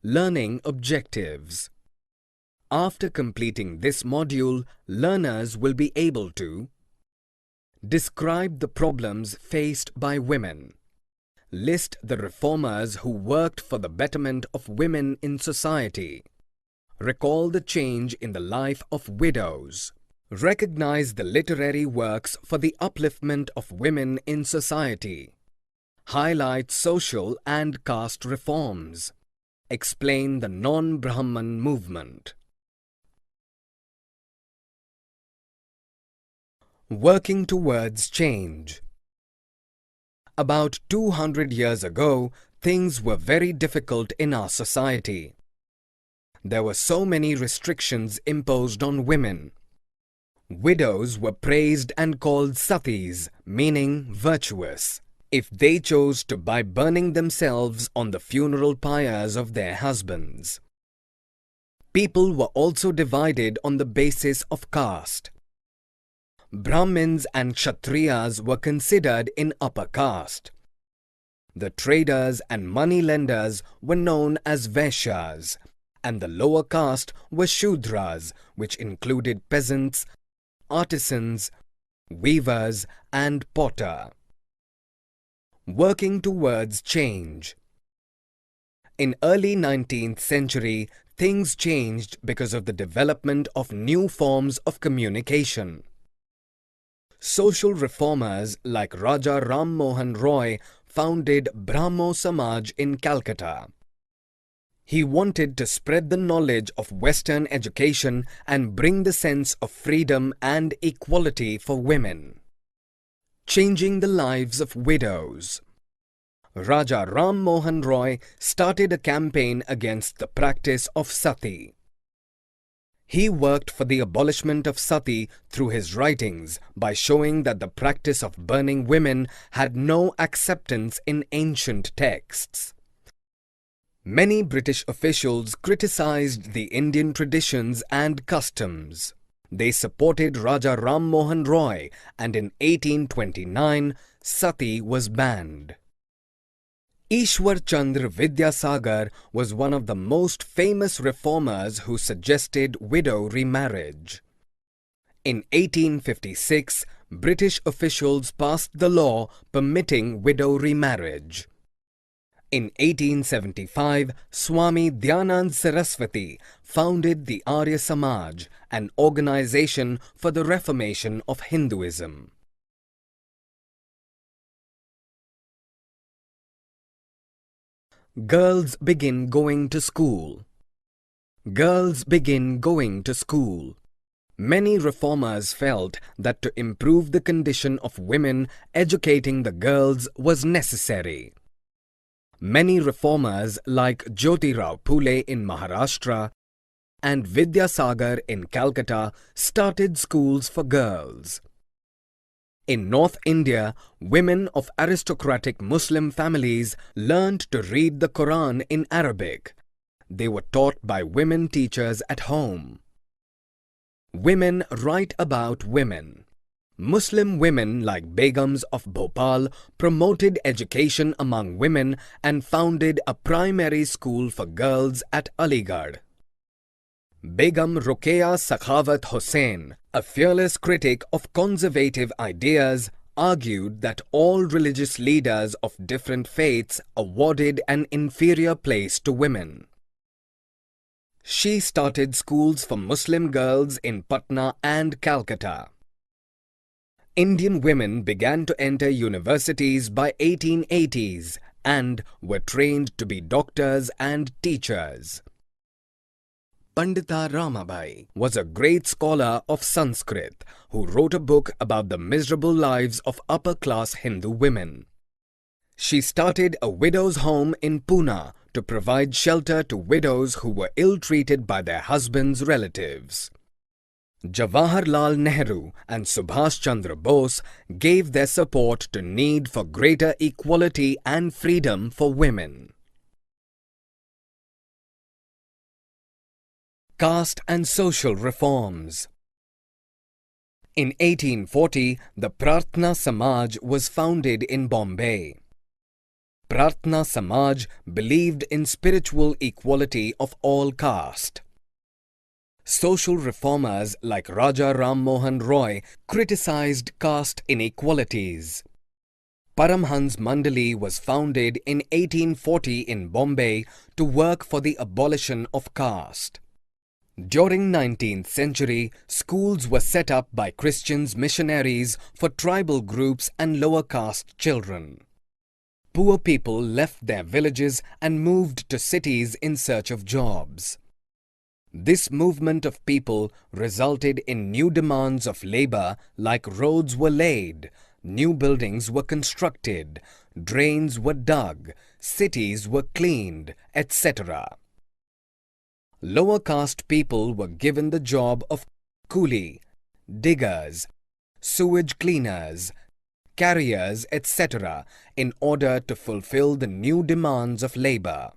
Learning objectives. After completing this module, learners will be able to describe the problems faced by women. List the reformers who worked for the betterment of women in society. Recall the change in the life of widows. Recognize the literary works for the upliftment of women in society. Highlight social and caste reforms. Explain the non-Brahman movement. Working towards change. About 200 years ago, things were very difficult in our society. There were so many restrictions imposed on women. Widows were praised and called satis, meaning virtuous, if they chose to by burning themselves on the funeral pyres of their husbands. People were also divided on the basis of caste. Brahmins and Kshatriyas were considered in upper caste. The traders and money lenders were known as Vaishyas, and the lower caste were Shudras, which included peasants, artisans, weavers, and potter. Working towards change. In early 19th century, things changed because of the development of new forms of communication. Social reformers like Raja Ram Mohan Roy founded Brahmo Samaj in Calcutta. He wanted to spread the knowledge of Western education and bring the sense of freedom and equality for women. Changing the lives of widows. Raja Ram Mohan Roy started a campaign against the practice of sati. He worked for the abolishment of sati through his writings by showing that the practice of burning women had no acceptance in ancient texts. Many British officials criticized the Indian traditions and customs. They supported Raja Ram Mohan Roy, and in 1829, sati was banned. Ishwar Chandra Vidyasagar was one of the most famous reformers who suggested widow remarriage. In 1856, British officials passed the law permitting widow remarriage. In 1875, Swami Dhyanand Saraswati founded the Arya Samaj, an organization for the reformation of Hinduism. Girls begin going to school. Girls begin going to school. Many reformers felt that to improve the condition of women, educating the girls was necessary. Many reformers like Jyotirao Phule in Maharashtra and Vidyasagar in Calcutta started schools for girls. In North India, women of aristocratic Muslim families learned to read the Quran in Arabic. They were taught by women teachers at home. Women write about women. Muslim women like Begums of Bhopal promoted education among women and founded a primary school for girls at Aligarh. Begum Ruqayya Sakhawat Hussain, a fearless critic of conservative ideas, argued that all religious leaders of different faiths awarded an inferior place to women. She started schools for Muslim girls in Patna and Calcutta. Indian women began to enter universities by 1880s and were trained to be doctors and teachers. Pandita Ramabai was a great scholar of Sanskrit who wrote a book about the miserable lives of upper-class Hindu women. She started a widow's home in Pune to provide shelter to widows who were ill-treated by their husbands' relatives. Jawaharlal Nehru and Subhash Chandra Bose gave their support to need for greater equality and freedom for women. Caste and social reforms. In 1840, the Prarthna Samaj was founded in Bombay. Pratna Samaj believed in spiritual equality of all caste. Social reformers like Raja Ram Mohan Roy criticized caste inequalities. Paramhans Mandali was founded in 1840 in Bombay to work for the abolition of caste. During 19th century, schools were set up by Christians missionaries for tribal groups and lower caste children. Poor people left their villages and moved to cities in search of jobs. This movement of people resulted in new demands of labor, like roads were laid, new buildings were constructed, drains were dug, cities were cleaned, etc. Lower caste people were given the job of coolie, diggers, sewage cleaners, carriers, etc. in order to fulfill the new demands of labor.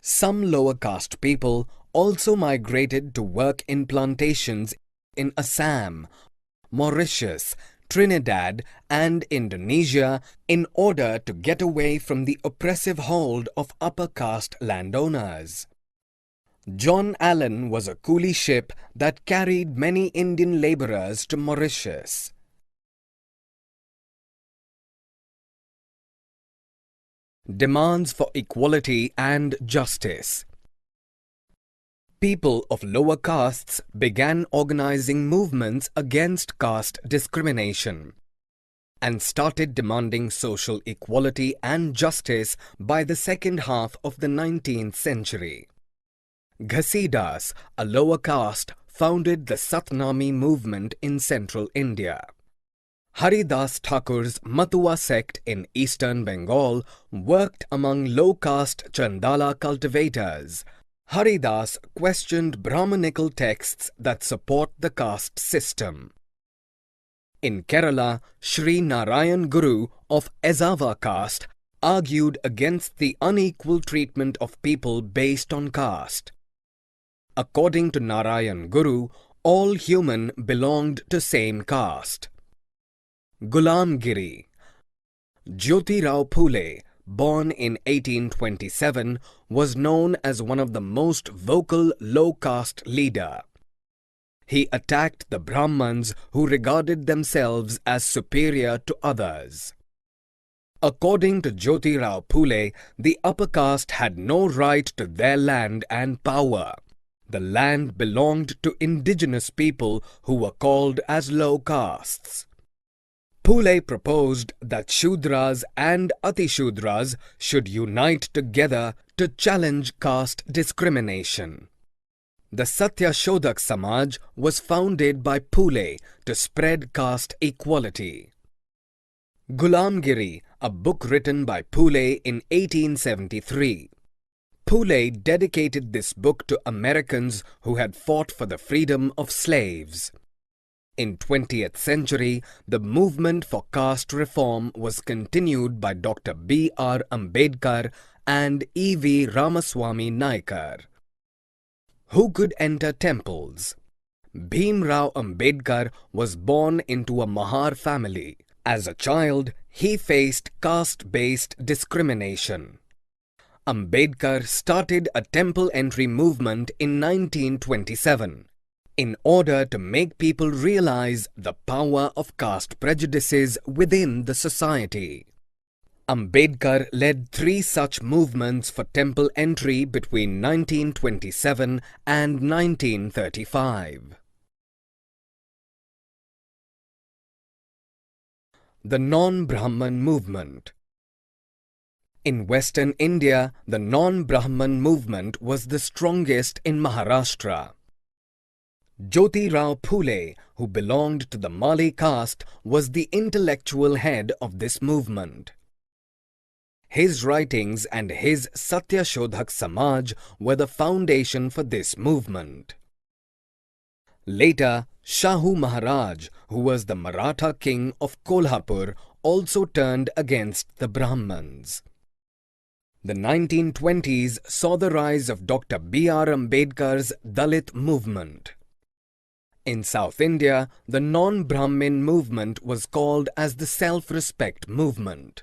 Some lower caste people also migrated to work in plantations in Assam, Mauritius, Trinidad and Indonesia in order to get away from the oppressive hold of upper caste landowners. John Allen was a coolie ship that carried many Indian laborers to Mauritius. Demands for equality and justice. People of lower castes began organizing movements against caste discrimination and started demanding social equality and justice by the second half of the 19th century. Ghasidas, a lower caste, founded the Satnami movement in central India. Haridas Thakur's Matua sect in eastern Bengal worked among low-caste Chandala cultivators. Haridas questioned Brahmanical texts that support the caste system. In Kerala, Sri Narayan Guru of Ezava caste argued against the unequal treatment of people based on caste. According to Narayan Guru, all human belonged to same caste. Gulamgiri. Jyotirao Phule, born in 1827, was known as one of the most vocal low-caste leader. He attacked the Brahmans who regarded themselves as superior to others. According to Jyotirao Phule, the upper caste had no right to their land and power. The land belonged to indigenous people who were called as low castes. Phule proposed that Shudras and Atishudras should unite together to challenge caste discrimination. The Satyashodhak Samaj was founded by Phule to spread caste equality. Gulamgiri, a book written by Phule in 1873. Phule dedicated this book to Americans who had fought for the freedom of slaves. In 20th century, the movement for caste reform was continued by Dr. B.R. Ambedkar and E.V. Ramaswamy Naikar. Who could enter temples? Bhimrao Ambedkar was born into a Mahar family. As a child, he faced caste-based discrimination. Ambedkar started a temple entry movement in 1927 in order to make people realize the power of caste prejudices within the society. Ambedkar led 3 such movements for temple entry between 1927 and 1935. The non-Brahman movement. In Western India, the non-Brahman movement was the strongest in Maharashtra. Jyotirao Phule, who belonged to the Mali caste, was the intellectual head of this movement. His writings and his Satyashodhak Samaj were the foundation for this movement. Later, Shahu Maharaj, who was the Maratha king of Kolhapur, also turned against the Brahmans. The 1920s saw the rise of Dr. B.R. Ambedkar's Dalit movement. In South India, the non-Brahmin movement was called as the self-respect movement.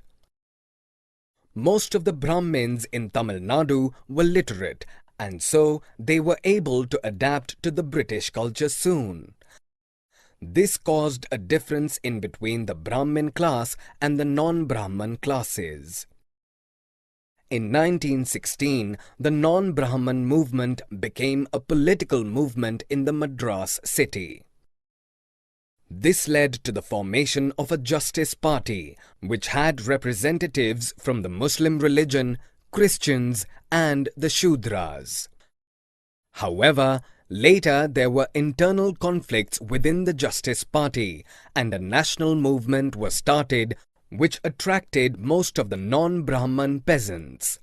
Most of the Brahmins in Tamil Nadu were literate, and so they were able to adapt to the British culture soon. This caused a difference in between the Brahmin class and the non-Brahman classes. In 1916, the non-Brahman movement became a political movement in the Madras city. This led to the formation of a Justice Party, which had representatives from the Muslim religion, Christians, and the Shudras. However, later there were internal conflicts within the Justice Party, and a national movement was started which attracted most of the non-Brahman peasants.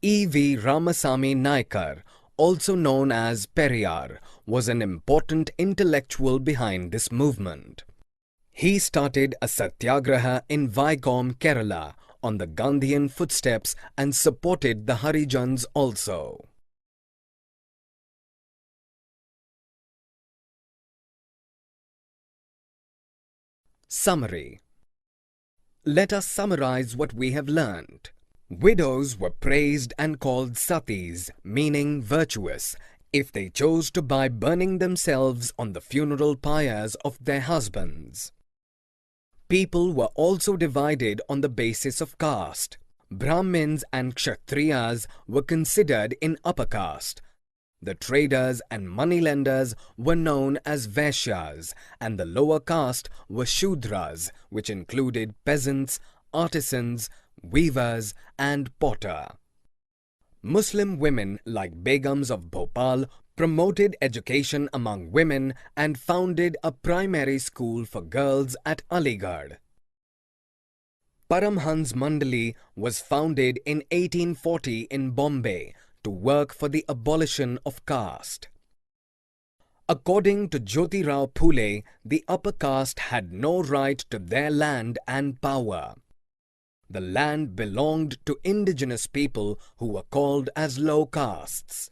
E.V. Ramasamy Naikar, also known as Periyar, was an important intellectual behind this movement. He started a satyagraha in Vaikom, Kerala, on the Gandhian footsteps and supported the Harijans also. Summary. Let us summarize what we have learned. Widows were praised and called satis, meaning virtuous, if they chose to by burning themselves on the funeral pyres of their husbands. People were also divided on the basis of caste. Brahmins and Kshatriyas were considered in upper caste. The traders and moneylenders were known as Vaishyas, and the lower caste were Shudras, which included peasants, artisans, weavers, and potter. Muslim women like Begums of Bhopal promoted education among women and founded a primary school for girls at Aligarh. Paramhans Mandali was founded in 1840 in Bombay to work for the abolition of caste. According to Jyotirao Phule, the upper caste had no right to their land and power. The land belonged to indigenous people who were called as low castes.